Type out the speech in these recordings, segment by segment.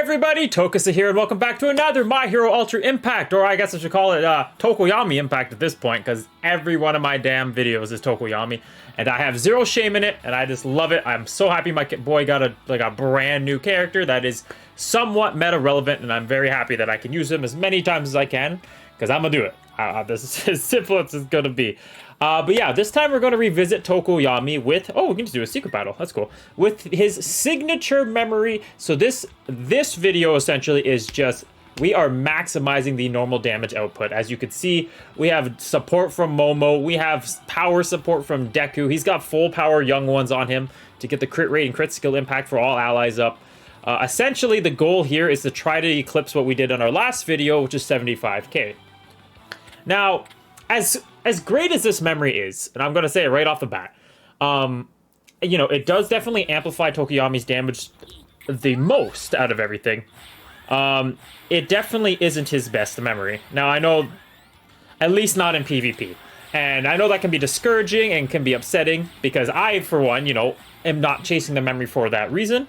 everybody, Tokasa here, and welcome back to another My Hero Ultra Impact, or I guess I should call it Tokoyami Impact at this point, because every one of my damn videos is Tokoyami, and I have zero shame in it, and I just love it. I'm so happy my boy got a brand new character that is somewhat meta relevant, and I'm very happy that I can use him as many times as I can, because I'm gonna do it. This is as simple as it's gonna be. But yeah, this time we're going to revisit Tokoyami with, we can just do a secret battle, that's cool, with his signature memory. So this video essentially is just, we are maximizing the normal damage output. As you can see, we have support from Momo, we have power support from Deku, he's got full power young ones on him to get the crit rate and crit skill impact for all allies up. Essentially, the goal here is to try to eclipse what we did on our last video, which is 75k. Now, as great as this memory is, and I'm going to say it right off the bat, you know, it does definitely amplify Tokoyami's damage the most out of everything. It definitely isn't his best memory. Now, I know, at least not in PvP. And I know that can be discouraging and can be upsetting, because I, for one, you know, am not chasing the memory for that reason.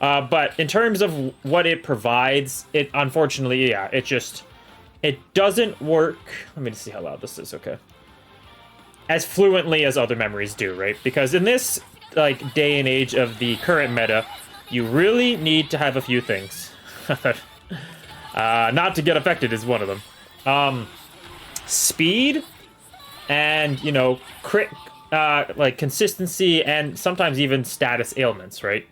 But in terms of what it provides, it unfortunately, yeah, it doesn't work. Let me just see how loud this is, okay. As fluently as other memories do, right? Because in this, like, day and age of the current meta, you really need to have a few things. Not to get affected is one of them. Speed, and, you know, crit, like, consistency, and sometimes even status ailments, right?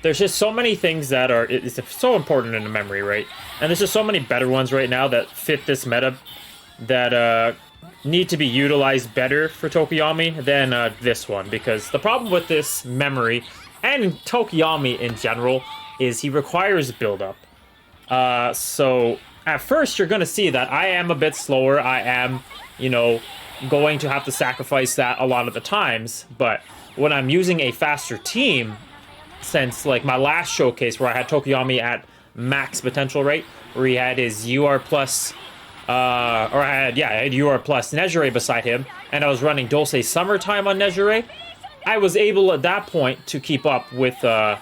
There's just so many things that are it's so important in a memory, right? And there's just so many better ones right now that fit this meta that need to be utilized better for Tokoyami than this one. Because the problem with this memory, and Tokoyami in general, is he requires build-up. So at first you're going to see that I am a bit slower. I am, you know, going to have to sacrifice that a lot of the times. But when I'm using a faster team, since like my last showcase where I had Tokoyami at max potential rate, where he had his UR plus, I had UR plus Nejire beside him, and I was running Dulce Summertime on Nejire, I was able at that point to keep up with the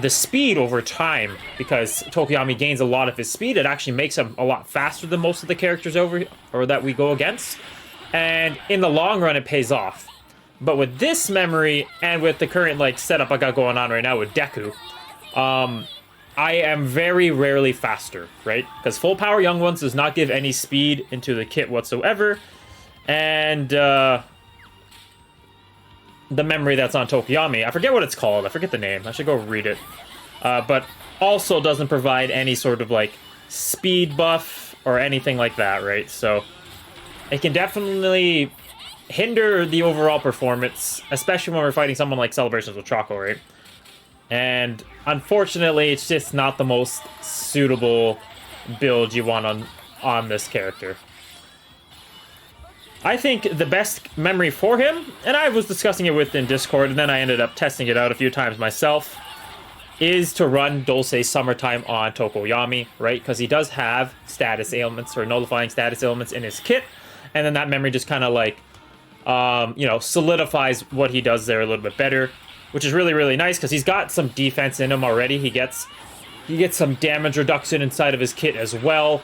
speed over time, because Tokoyami gains a lot of his speed. It actually makes him a lot faster than most of the characters that we go against, and in the long run it pays off. But with this memory, and with the current like setup I got going on right now with Deku, I am very rarely faster, right? Because full power young ones does not give any speed into the kit whatsoever. And the memory that's on Tokoyami, I forget what it's called, I forget the name, I should go read it. But also doesn't provide any sort of like speed buff or anything like that, right? So it can definitely hinder the overall performance, especially when we're fighting someone like Celebrations with Choco, right? And unfortunately, it's just not the most suitable build you want on this character. I think the best memory for him, and I was discussing it in Discord, and then I ended up testing it out a few times myself, is to run Dulce Summertime on Tokoyami, right? Because he does have status ailments, or nullifying status ailments in his kit, and then that memory just kind of like you know, solidifies what he does there a little bit better, which is really, really nice, because he's got some defense in him already. He gets some damage reduction inside of his kit as well.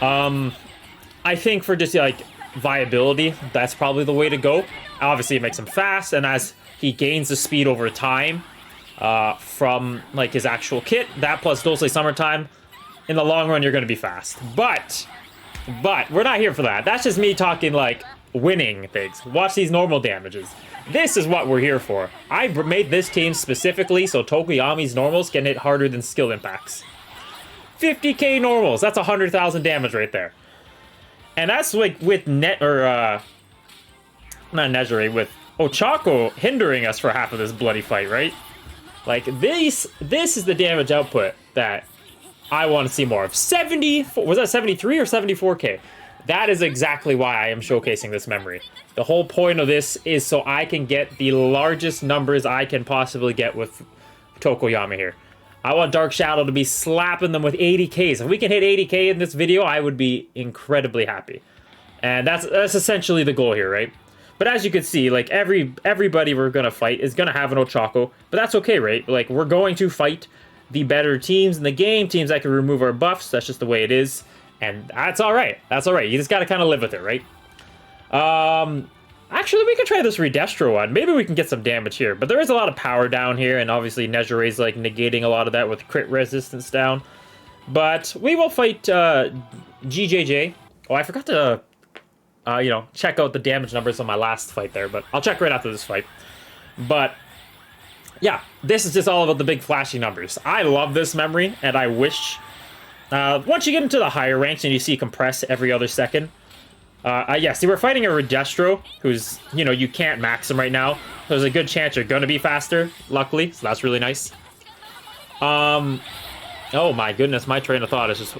I think for just like viability, that's probably the way to go. Obviously it makes him fast, and as he gains the speed over time from like his actual kit, that plus Dulce Summertime, in the long run you're going to be fast. But we're not here for that. That's just me talking like winning things. Watch these normal damages. This is what we're here for. I made this team specifically so Tokoyami's normals can hit harder than skill impacts. 50k normals, that's 100,000 damage right there. And that's like with not Nejire, with Ochako hindering us for half of this bloody fight, right? Like this is the damage output that I want to see more of. Was that 73 or 74k? That is exactly why I am showcasing this memory. The whole point of this is so I can get the largest numbers I can possibly get with Tokoyami here. I want Dark Shadow to be slapping them with 80Ks. If we can hit 80k in this video, I would be incredibly happy. And that's essentially the goal here, right? But as you can see, like everybody we're gonna fight is gonna have an Ochako, but that's okay, right? Like we're going to fight the better teams in the game, teams that can remove our buffs. That's just the way it is. And that's all right. That's all right. You just got to kind of live with it, right? Actually, we can try this Redestro one. Maybe we can get some damage here. But there is a lot of power down here, and obviously Nejure's like negating a lot of that with crit resistance down. But we will fight GJJ. Oh, I forgot to, you know, check out the damage numbers on my last fight there, but I'll check right after this fight. But yeah, this is just all about the big flashy numbers. I love this memory, and I wish once you get into the higher ranks and you see compress every other second. Yeah, see, we're fighting a Redestro, who's, you know, you can't max him right now. There's a good chance you're gonna be faster, luckily, so that's really nice. Oh my goodness, my train of thought is just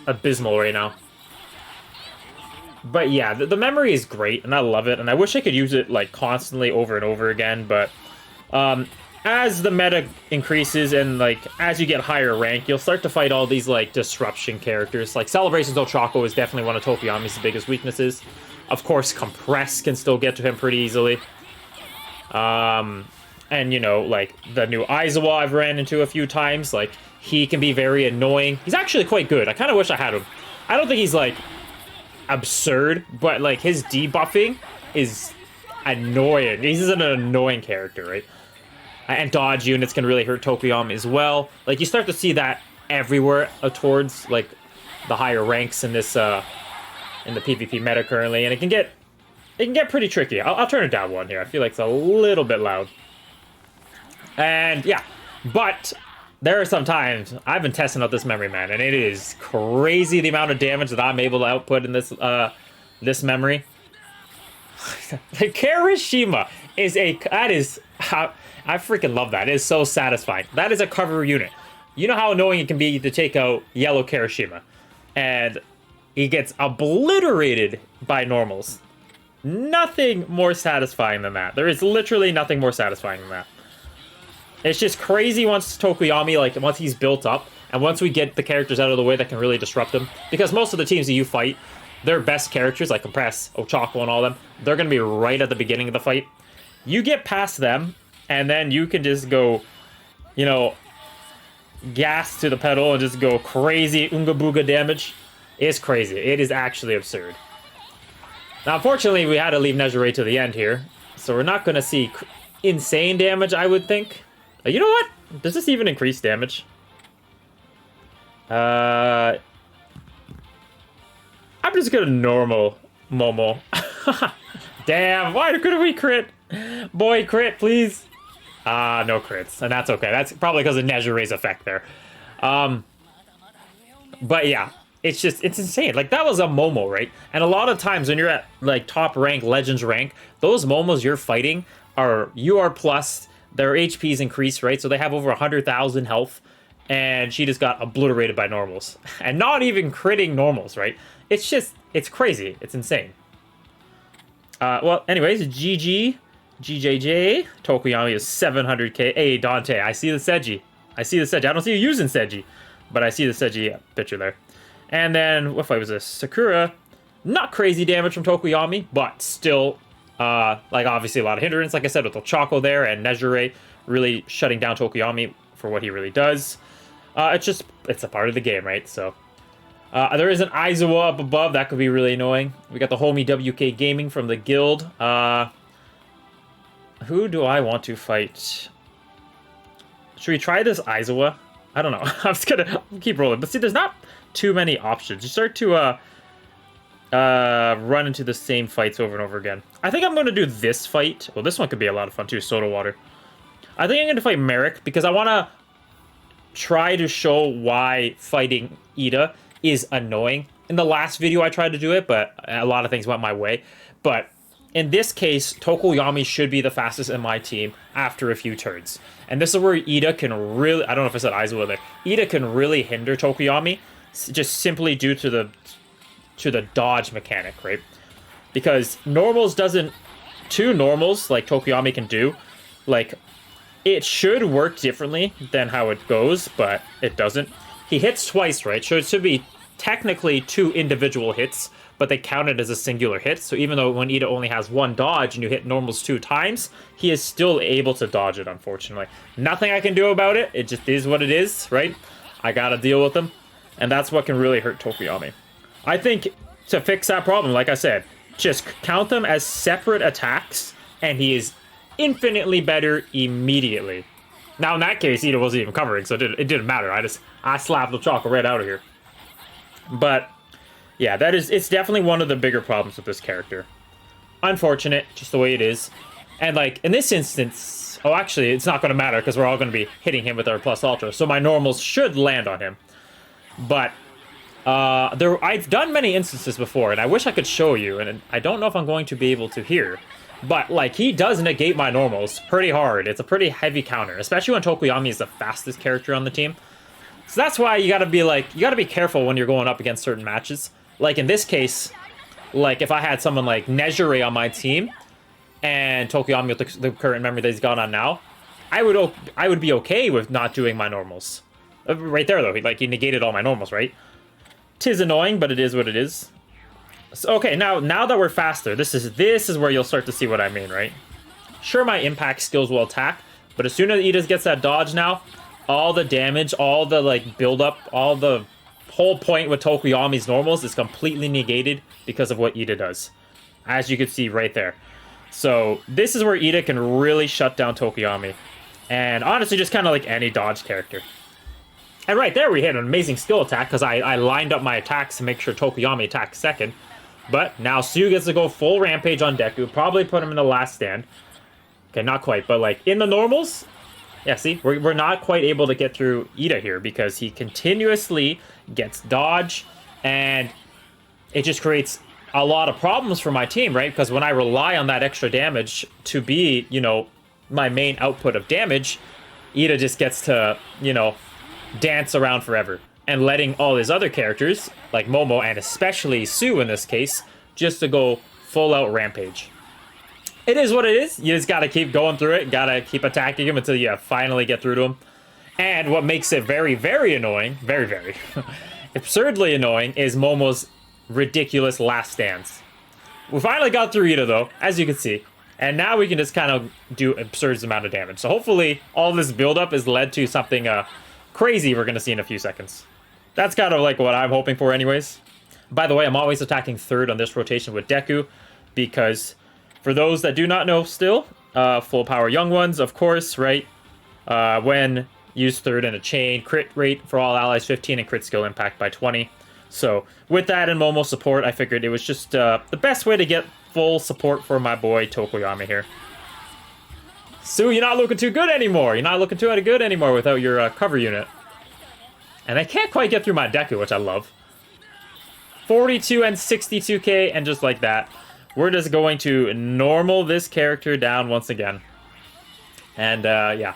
abysmal right now. But yeah, the memory is great, and I love it, and I wish I could use it, like, constantly over and over again, but as the meta increases and, like, as you get higher rank, you'll start to fight all these, like, disruption characters. Like, Celebrations Ochako is definitely one of Tokoyami's biggest weaknesses. Of course, Compress can still get to him pretty easily. And, you know, like, the new Aizawa I've ran into a few times, like, he can be very annoying. He's actually quite good. I kind of wish I had him. I don't think he's, like, absurd, but, like, his debuffing is annoying. He's an annoying character, right? And dodge units can really hurt Tokoyami as well. Like, you start to see that everywhere towards, like, the higher ranks in this, in the PvP meta currently, and it can get pretty tricky. I'll turn it down one here. I feel like it's a little bit loud. And, yeah, but there are some times I've been testing out this memory, man, and it is crazy the amount of damage that I'm able to output in this, this memory. The Kirishima is I freaking love that. It is so satisfying. That is a cover unit. You know how annoying it can be to take out yellow Kirishima, and he gets obliterated by normals. Nothing more satisfying than that. There is literally nothing more satisfying than that. It's just crazy once Tokoyami, like, once he's built up, and once we get the characters out of the way that can really disrupt him, because most of the teams that you fight, their best characters, like Compress, Ochako, and all them, they're going to be right at the beginning of the fight. You get past them, and then you can just go, you know, gas to the pedal and just go crazy Unga Booga damage. It's crazy. It is actually absurd. Now, unfortunately, we had to leave Nejure to the end here, so we're not going to see insane damage, I would think. You know what? Does this even increase damage? I'm just going to normal Momo. Damn, why couldn't we crit? Boy, crit, please. No crits, and that's okay. That's probably because of Nejure's effect there. But yeah, it's insane. Like, that was a Momo, right? And a lot of times when you're at, like, top rank, Legends rank, those Momos you're fighting are UR plus, their HP's increased, right? So they have over 100,000 health, and she just got obliterated by normals. And not even critting normals, right? It's crazy. It's insane. Well, anyways, GJJ. Tokoyami is 700k. Hey, Dante, I see the Seiji. I don't see you using Seiji, but I see the Seiji picture there. And then, what fight was this? Sakura. Not crazy damage from Tokoyami, but still, like, obviously a lot of hindrance, like I said, with Ochako there, and Nejure really shutting down Tokoyami for what he really does. It's a part of the game, right? So, there is an Aizawa up above. That could be really annoying. We got the homie WK Gaming from the guild. Who do I want to fight? Should we try this Aizawa? I don't know. I'm just gonna keep rolling. But see, there's not too many options. You start to run into the same fights over and over again. I think I'm going to do this fight. Well, this one could be a lot of fun too, Soda Water. I think I'm going to fight Merrick because I want to try to show why fighting Ida is annoying. In the last video I tried to do it, but a lot of things went my way. But in this case, Tokoyami should be the fastest in my team after a few turns. And this is where Ida can really, I don't know if I said Aizawa there, Ida can really hinder Tokoyami just simply due to the dodge mechanic, right? Because normals doesn't, two normals like Tokoyami can do, like, it should work differently than how it goes, but it doesn't. He hits twice, right? So it should be technically 2 individual hits, but they counted as a singular hit. So even though when Ida only has 1 dodge and you hit normals 2 times, he is still able to dodge it, unfortunately. Nothing I can do about it. It just is what it is, right? I gotta deal with them. And that's what can really hurt Tokoyami. I think to fix that problem, like I said, just count them as separate attacks, and he is infinitely better immediately. Now, in that case, Ida wasn't even covering, so it didn't matter. I slapped the chocolate right out of here. But yeah, it's definitely one of the bigger problems with this character. Unfortunate, just the way it is. And like in this instance, oh, actually, it's not going to matter because we're all going to be hitting him with our plus ultra, so my normals should land on him. But I've done many instances before, and I wish I could show you, and I don't know if I'm going to be able to here. But, like, he does negate my normals pretty hard. It's a pretty heavy counter, especially when Tokoyami is the fastest character on the team. So that's why you gotta be careful when you're going up against certain matches. Like, in this case, like, if I had someone like Nejire on my team, and Tokoyami with the current memory that he's got on now, I would be okay with not doing my normals. Right there, though, he negated all my normals, right? 'Tis annoying, but it is what it is. So, okay, now that we're faster, this is where you'll start to see what I mean, right? Sure, my impact skills will attack, but as soon as Ida gets that dodge now, all the damage, all the, like, build-up, all the whole point with Tokoyami's normals is completely negated because of what Ida does. As you can see right there. So, this is where Ida can really shut down Tokoyami. And honestly, just kind of like any dodge character. And right there, we hit an amazing skill attack because I lined up my attacks to make sure Tokoyami attacks second. But now Su gets to go full rampage on Deku, probably put him in the last stand. Okay, not quite, but like in the normals, yeah, see, we're not quite able to get through Ida here because he continuously gets dodge, and it just creates a lot of problems for my team, right? Because when I rely on that extra damage to be, you know, my main output of damage, Ida just gets to, you know, dance around forever. And letting all his other characters, like Momo and especially Su in this case, just to go full out rampage. It is what it is. You just gotta keep going through it. Gotta keep attacking him until you finally get through to him. And what makes it very, very annoying, very, very absurdly annoying, is Momo's ridiculous last stands. We finally got through Ida though, as you can see. And now we can just kind of do absurd amount of damage. So hopefully all this buildup has led to something crazy we're gonna see in a few seconds. That's kind of like what I'm hoping for anyways. By the way, I'm always attacking third on this rotation with Deku, because for those that do not know still, full power young ones, of course, right? When use third in a chain, crit rate for all allies 15 and crit skill impact by 20. So with that and Momo support, I figured it was just the best way to get full support for my boy Tokoyami here. Su, you're not looking too good anymore. You're not looking too good anymore without your cover unit. And I can't quite get through my Deku, which I love. 42 and 62k, and just like that, we're just going to normal this character down once again. And, yeah.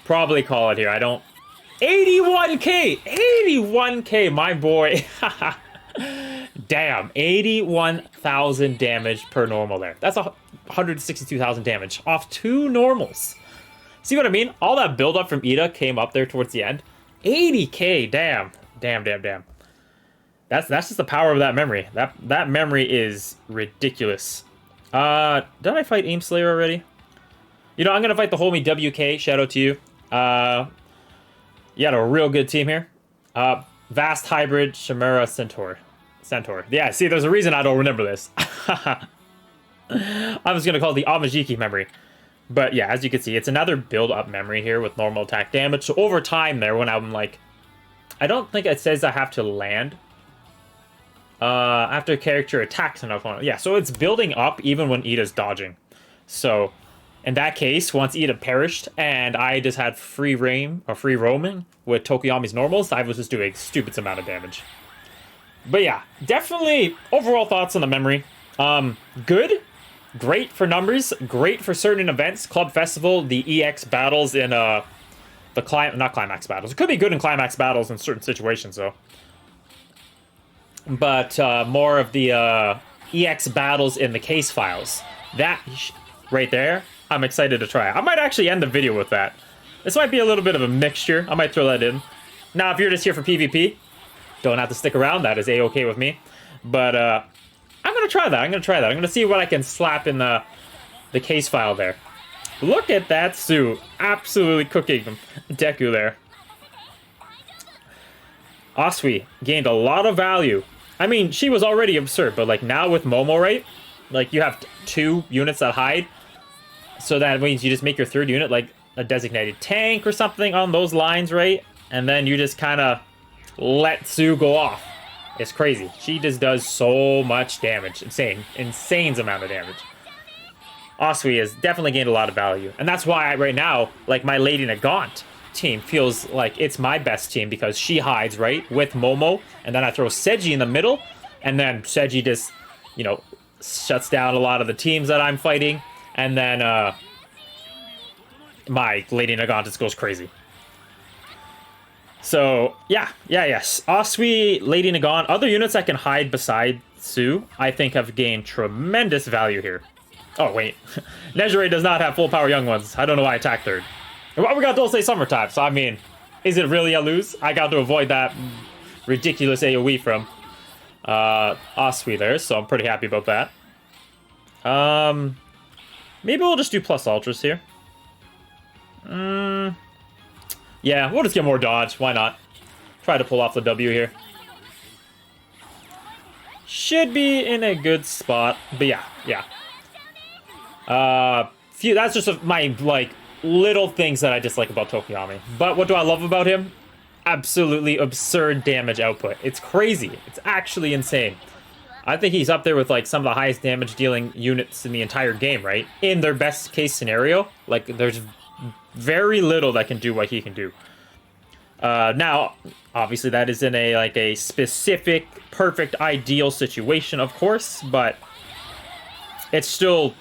Probably call it here. I don't... 81k! 81k, my boy! Damn, 81,000 damage per normal there. That's 162,000 damage off 2 normals. See what I mean? All that build-up from Ida came up there towards the end. 80k, damn. That's just the power of that memory. That memory is ridiculous. Did I fight Aim Slayer already? You know, I'm gonna fight the homie WK. Shout out to you. You had a real good team here. Vast Hybrid Chimera Centaur. Yeah, see, there's a reason I don't remember this. I was gonna call it the Amajiki memory. But yeah, as you can see, it's another build-up memory here with normal attack damage. So over time there, when I'm like... I don't think it says I have to land. After character attacks an opponent. Yeah, so it's building up even when Ida's dodging. So, in that case, once Ida perished and I just had free roaming with Tokoyami's normals, I was just doing a stupid amount of damage. But yeah, definitely overall thoughts on the memory. Good. Great for numbers, great for certain events, Club Festival, the EX battles in not Climax battles. It could be good in Climax battles in certain situations, though. But more of the EX battles in the case files. That right there, I'm excited to try. I might actually end the video with that. This might be a little bit of a mixture. I might throw that in. Now, if you're just here for PvP, don't have to stick around. That is a-okay with me. But I'm gonna try that. I'm gonna see what I can slap in the case file there. Look at that Sue, absolutely cooking Deku there. Asui gained a lot of value. I mean, she was already absurd, but like now with Momo, right? Like you have 2 units that hide, so that means you just make your 3rd unit like a designated tank or something on those lines, right? And then you just kind of let Sue go off. It's crazy. She just does so much damage. Insane amount of damage. Asui has definitely gained a lot of value. And that's why right now, like, my Lady Nagant team feels like it's my best team, because she hides, right, with Momo, and then I throw Seiji in the middle, and then Seiji just, you know, shuts down a lot of the teams that I'm fighting, and then my Lady Nagant just goes crazy. So, yes. Asui, Lady Nagant, other units that can hide beside Sue, I think have gained tremendous value here. Oh, wait. Nejire does not have full power young ones. I don't know why I attacked 3rd. Well, we got Dulce Summertime, so I mean, is it really a lose? I got to avoid that ridiculous AoE from Asui there, so I'm pretty happy about that. Maybe we'll just do plus ultras here. Yeah, we'll just get more dodge. Why not? Try to pull off the W here. Should be in a good spot, but yeah. That's just my, like, little things that I dislike about Tokoyami. But what do I love about him? Absolutely absurd damage output. It's crazy. It's actually insane. I think he's up there with, like, some of the highest damage dealing units in the entire game, right? In their best case scenario, like, there's very little that can do what he can do. Now, obviously that is in a specific, perfect, ideal situation, of course, but it's still,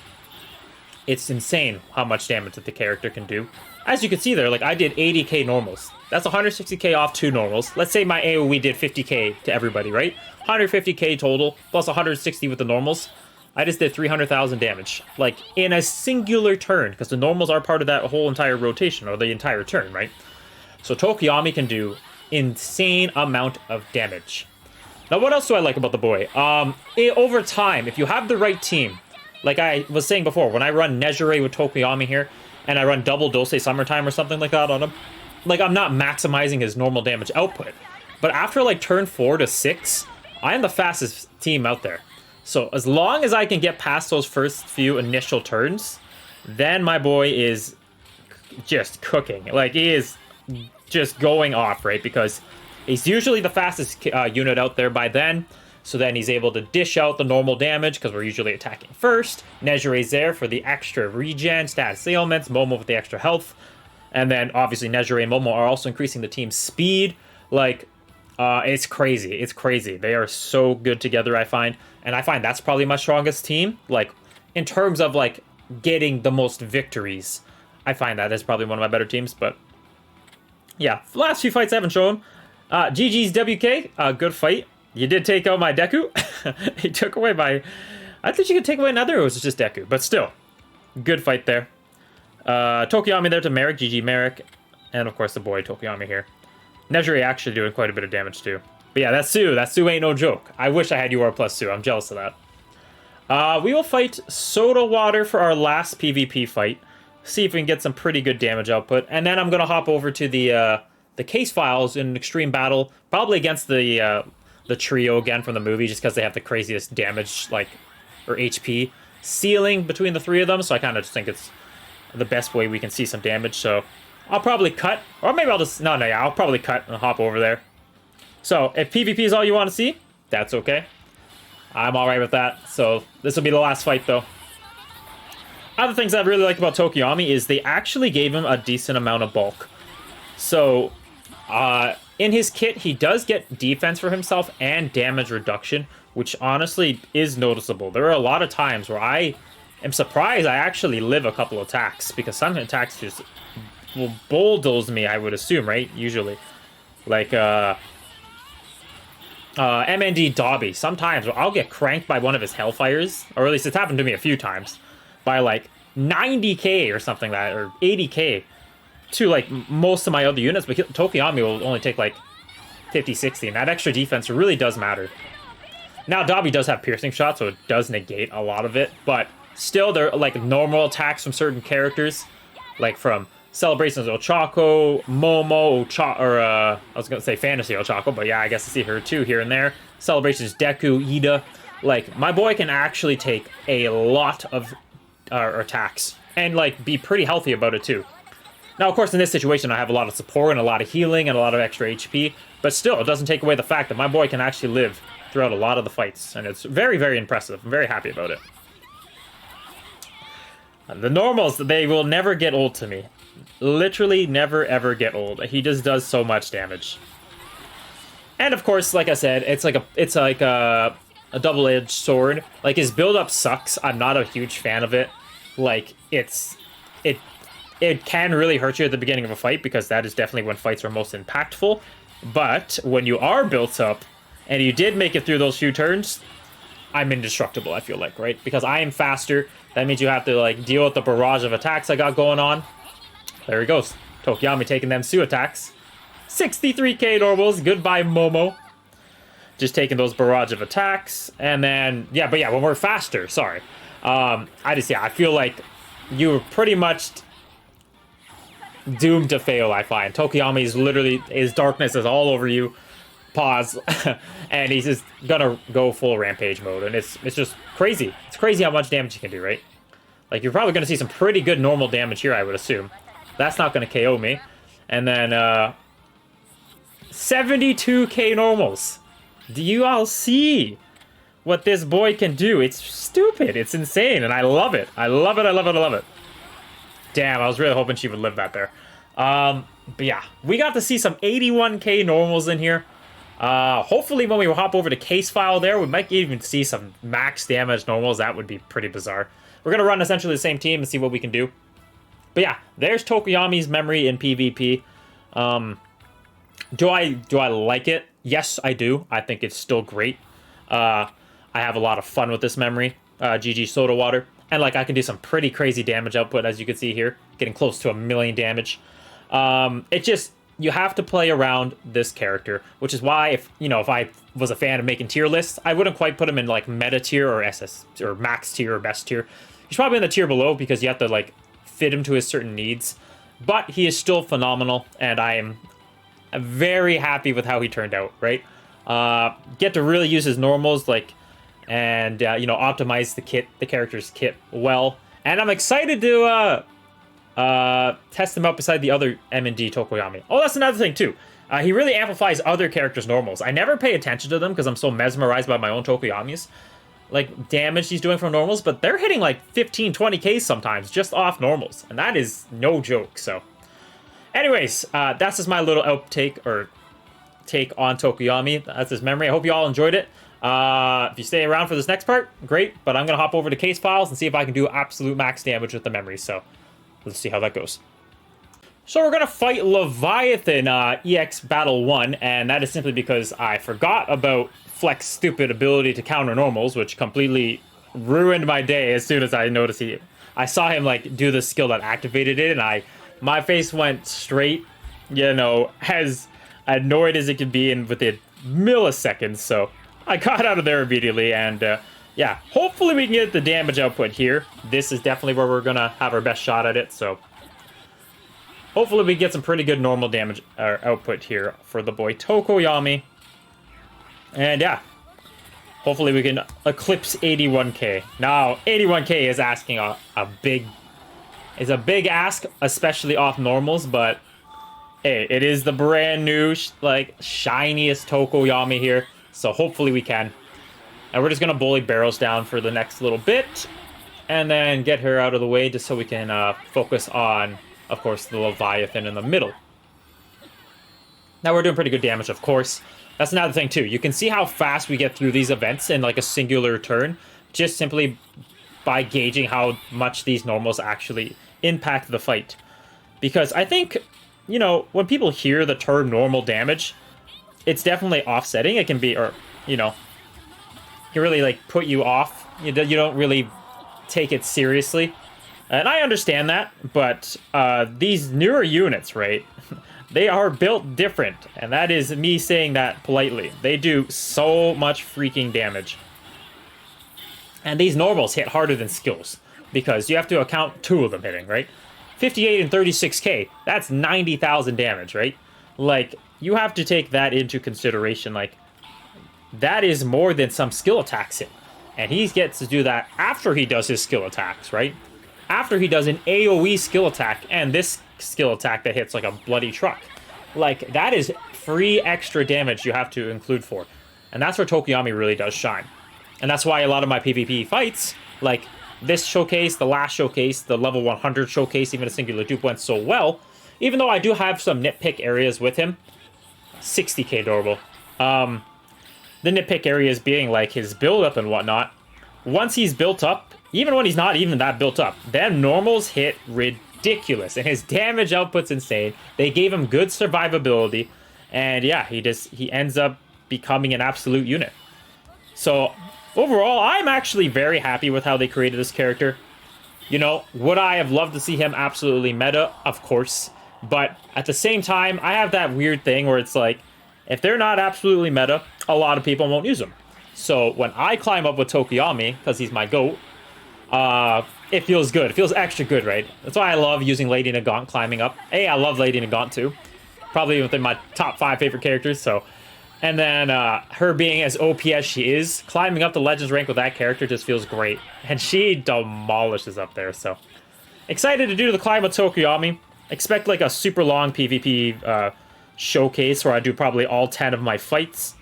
it's insane how much damage that the character can do. As you can see there, like, I did 80k normals. That's 160k off 2 normals. Let's say my AoE did 50k to everybody, right? 150k total, plus 160 with the normals. I just did 300,000 damage, like, in a singular turn, because the normals are part of that whole entire rotation, or the entire turn, right? So Tokoyami can do insane amount of damage. Now, what else do I like about the boy? Over time, if you have the right team, like I was saying before, when I run Nejire with Tokoyami here, and I run double Dosei Summertime or something like that on him, like, I'm not maximizing his normal damage output. But after, like, turn 4 to 6, I am the fastest team out there. So as long as I can get past those first few initial turns, then my boy is just cooking. Like, he is just going off, right? Because he's usually the fastest unit out there by then. So then he's able to dish out the normal damage, because we're usually attacking first. Nejire's there for the extra regen, status ailments, Momo with the extra health. And then obviously Nejire and Momo are also increasing the team's speed. Like, it's crazy. It's crazy. They are so good together, I find. And I find that's probably my strongest team. Like, in terms of, like, getting the most victories, I find that is probably one of my better teams. But yeah, the last few fights I haven't shown. GG's WK, good fight. You did take out my Deku. He took away my... I thought you could take away another, or was it just Deku? But still, good fight there. Tokoyami there to Merrick, GG Merrick. And of course the boy Tokoyami here. Nejire actually doing quite a bit of damage too. But yeah, that Sue ain't no joke. I wish I had UR plus Sue. I'm jealous of that. We will fight Soda Water for our last PvP fight. See if we can get some pretty good damage output. And then I'm going to hop over to the case files in an extreme battle. Probably against the trio again from the movie, just because they have the craziest damage, like, or HP ceiling between the 3 of them. So I kind of just think it's the best way we can see some damage. So I'll probably cut, or maybe I'll just, I'll probably cut and hop over there. So if PvP is all you want to see, that's okay. I'm alright with that. So this will be the last fight though. Other things I really like about Tokoyami is they actually gave him a decent amount of bulk. So in his kit, he does get defense for himself and damage reduction, which honestly is noticeable. There are a lot of times where I am surprised I actually live a couple attacks, because some attacks just will bulldoze me, I would assume, right? Usually. Like, MND Dobby, sometimes I'll get cranked by one of his Hellfires, or at least it's happened to me a few times, by like 90k or something like that, or 80k to like most of my other units, but Tokoyami will only take like 50, 60, and that extra defense really does matter. Now, Dobby does have piercing shots, so it does negate a lot of it, but still, they're like normal attacks from certain characters, like from Celebrations Ochako, Momo, I was gonna say Fantasy Ochako, but yeah, I guess I see her too here and there. Celebrations Deku, Ida. Like, my boy can actually take a lot of attacks and like be pretty healthy about it too. Now, of course, in this situation, I have a lot of support and a lot of healing and a lot of extra HP, but still, it doesn't take away the fact that my boy can actually live throughout a lot of the fights, and it's very, very impressive. I'm very happy about it. The normals, they will never get old to me. Literally never, ever get old. He just does so much damage. And of course, like I said, it's like a double-edged sword. Like, his build-up sucks. I'm not a huge fan of it. Like, it can really hurt you at the beginning of a fight, because that is definitely when fights are most impactful. But when you are built up, and you did make it through those few turns, I'm indestructible, I feel like, right? Because I am faster. That means you have to, like, deal with the barrage of attacks I got going on. There he goes. Tokoyami taking them Su attacks. 63k normals. Goodbye, Momo. Just taking those barrage of attacks. And then, yeah, but yeah, when we're faster, sorry. I feel like you're pretty much doomed to fail, I find. Tokoyami is literally, his darkness is all over you. Pause. And he's just gonna go full rampage mode. And it's just crazy. It's crazy how much damage he can do, right? Like, you're probably gonna see some pretty good normal damage here, I would assume. That's not gonna KO me. And then, 72k normals. Do you all see what this boy can do? It's stupid. It's insane. And I love it. I love it. I love it. I love it. Damn, I was really hoping she would live that there. But yeah, we got to see some 81k normals in here. Hopefully when we hop over to case file there, we might even see some max damage normals. That would be pretty bizarre. We're going to run essentially the same team and see what we can do. But yeah, there's Tokoyami's memory in PvP. Do I like it? Yes, I do. I think it's still great. I have a lot of fun with this memory. GG Soda Water. And like, I can do some pretty crazy damage output, as you can see here. Getting close to 1 million damage. It just, you have to play around this character, which is why if I was a fan of making tier lists, I wouldn't quite put him in like meta tier or SS or max tier or best tier. He's probably in the tier below because you have to like fit him to his certain needs. But he is still phenomenal, and I am very happy with how he turned out, right? Get to really use his normals, like, and optimize the character's kit well. And I'm excited to test him out beside the other M&D Tokoyami. Oh, that's another thing too. He really amplifies other characters' normals. I never pay attention to them because I'm so mesmerized by my own Tokoyamis. Like, damage he's doing from normals, but they're hitting like 15, 20k sometimes just off normals. And that is no joke, so. Anyways, that's just my little take on Tokoyami. That's his memory. I hope you all enjoyed it. If you stay around for this next part, great. But I'm going to hop over to case files and see if I can do absolute max damage with the memory. So let's see how that goes. So we're going to fight Leviathan EX Battle 1. And that is simply because I forgot about Fleck's stupid ability to counter normals, which completely ruined my day as soon as I noticed I saw him like do the skill that activated it, and my face went straight, as annoyed as it could be in within milliseconds. So I got out of there immediately, and yeah, hopefully we can get the damage output here. This is definitely where we're gonna have our best shot at it. So hopefully we get some pretty good normal damage output here for the boy Tokoyami. And yeah, hopefully we can eclipse 81k. Now, 81k is asking a big ask, especially off normals, but hey, it is the brand new, shiniest Tokoyami here, so hopefully we can. And we're just gonna bully Barrows down for the next little bit, and then get her out of the way just so we can focus on, of course, the Leviathan in the middle. Now we're doing pretty good damage, of course. That's another thing too. You can see how fast we get through these events in like a singular turn, just simply by gauging how much these normals actually impact the fight. Because I think, when people hear the term normal damage, it's definitely offsetting. It can be, can really like put you off. You don't really take it seriously. And I understand that, but these newer units, right? They are built different, and that is me saying that politely. They do so much freaking damage. And these normals hit harder than skills, because you have to account 2 of them hitting, right? 58 and 36k, that's 90,000 damage, right? Like, you have to take that into consideration. Like, that is more than some skill attacks hit. And he gets to do that after he does his skill attacks, right? After he does an AoE skill attack and this skill attack that hits like a bloody truck. Like, that is free extra damage you have to include for. And that's where Tokoyami really does shine. And that's why a lot of my PvP fights, like this showcase, the last showcase, the level 100 showcase, even a singular dupe went so well. Even though I do have some nitpick areas with him. 60k durable. The nitpick areas being like his build up and whatnot. Once he's built up, even when he's not even that built up, them normals hit ridiculous, and his damage output's insane. They gave him good survivability, and yeah, he ends up becoming an absolute unit. So overall, I'm actually very happy with how they created this character. You know, would I have loved to see him absolutely meta? Of course. But at the same time, I have that weird thing where it's like, if they're not absolutely meta, a lot of people won't use them. So when I climb up with Tokoyami, because he's my GOAT, it feels good. It feels extra good, right? That's why I love using Lady Nagant climbing up. Hey, I love Lady Nagant too. Probably within my top 5 favorite characters, so... And then her being as OP as she is, climbing up the Legends rank with that character just feels great. And she demolishes up there, so... Excited to do the climb with Tokoyami. Expect like a super long PvP showcase where I do probably all 10 of my fights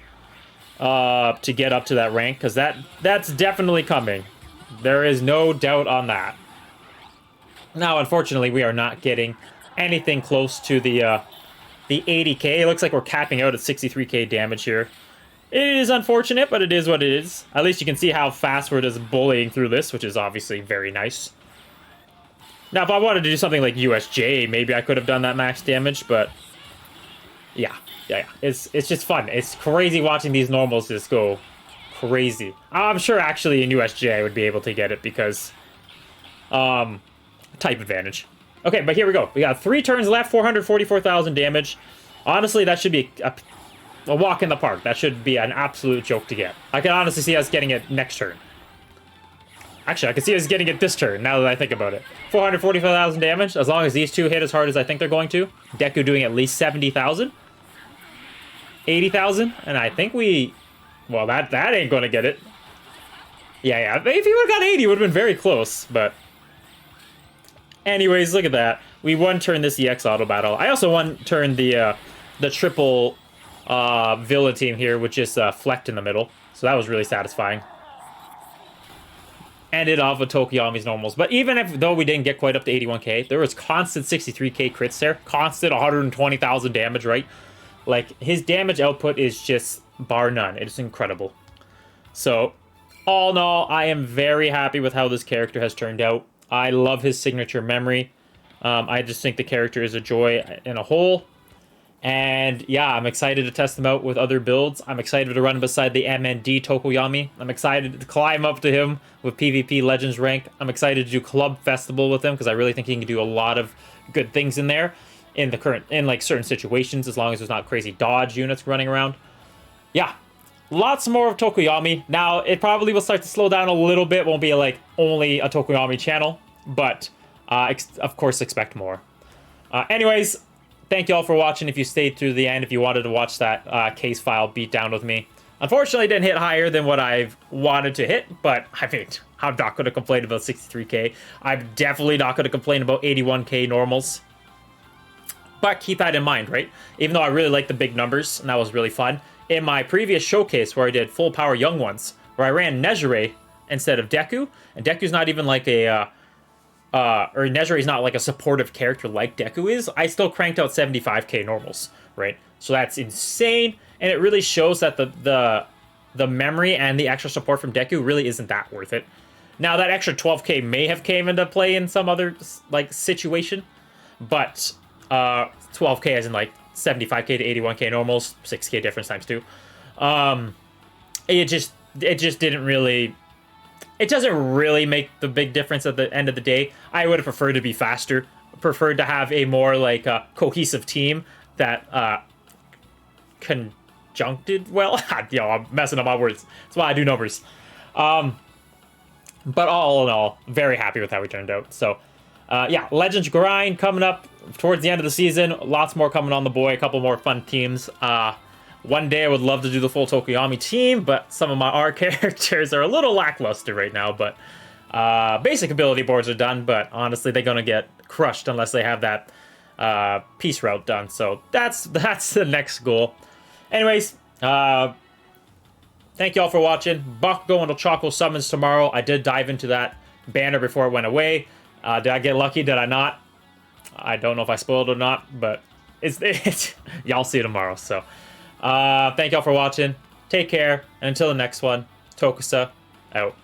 to get up to that rank, because that's definitely coming. There is no doubt on that. Now, unfortunately, we are not getting anything close to the 80k. It looks like we're capping out at 63k damage here. It is unfortunate, but it is what it is. At least you can see how fast we're just bullying through this, which is obviously very nice. Now, if I wanted to do something like USJ, maybe I could have done that max damage, but... Yeah. It's just fun. It's crazy watching these normals just go crazy. I'm sure actually in USJ I would be able to get it because... type advantage. Okay, but here we go. We got 3 turns left, 444,000 damage. Honestly, that should be a walk in the park. That should be an absolute joke to get. I can honestly see us getting it next turn. Actually, I can see us getting it this turn, now that I think about it. 445,000 damage, as long as these two hit as hard as I think they're going to. Deku doing at least 70,000. 80,000, and I think we... Well, that ain't gonna get it. Yeah, if he would've got 80, it would've been very close, but... Anyways, look at that. We one-turn this EX auto battle. I also one-turned the triple Villa team here, which is Flecked in the middle. So that was really satisfying. Ended off with Tokoyami's normals. But even though we didn't get quite up to 81k, there was constant 63k crits there. Constant 120,000 damage, right? Like, his damage output is just bar none. It's incredible. So, all in all, I am very happy with how this character has turned out. I love his signature memory. I just think the character is a joy in a whole. And yeah, I'm excited to test him out with other builds. I'm excited to run beside the MND Tokoyami. I'm excited to climb up to him with PvP Legends rank. I'm excited to do Club Festival with him because I really think he can do a lot of good things in there in like certain situations, as long as there's not crazy dodge units running around. Yeah, lots more of Tokoyami. Now, it probably will start to slow down a little bit. Won't be like only a Tokoyami channel, but of course expect more. Anyways, thank you all for watching. If you stayed through the end, if you wanted to watch that case file beat down with me. Unfortunately, it didn't hit higher than what I've wanted to hit, but I mean, I'm not going to complain about 63k. I'm definitely not going to complain about 81k normals. But keep that in mind, right? Even though I really like the big numbers, and that was really fun. In my previous showcase where I did full power young ones, where I ran Nejire instead of Deku, and Deku's not even like a... or Nejire's not like a supportive character like Deku is, I still cranked out 75k normals, right? So that's insane, and it really shows that the memory and the extra support from Deku really isn't that worth it. Now, that extra 12k may have came into play in some other, like, situation, but 12k as in, like, 75k to 81k normals, 6k difference times 2. It just didn't really... It doesn't really make the big difference at the end of the day. I would have preferred to be faster, preferred to have a more, like, cohesive team that conjuncted well. Yo, I'm messing up my words. That's why I do numbers. But all in all, very happy with how we turned out. So, yeah, Legends grind coming up towards the end of the season. Lots more coming on the boy. A couple more fun teams. One day I would love to do the full Tokoyami team, but some of my R characters are a little lackluster right now. But basic ability boards are done, but honestly, they're going to get crushed unless they have that peace route done. So that's the next goal. Anyways, thank you all for watching. Buck going to Choco Summons tomorrow. I did dive into that banner before it went away. Did I get lucky? Did I not? I don't know if I spoiled it or not, but it's y'all see it tomorrow. So thank y'all for watching. Take care, and until the next one, Tokusa out.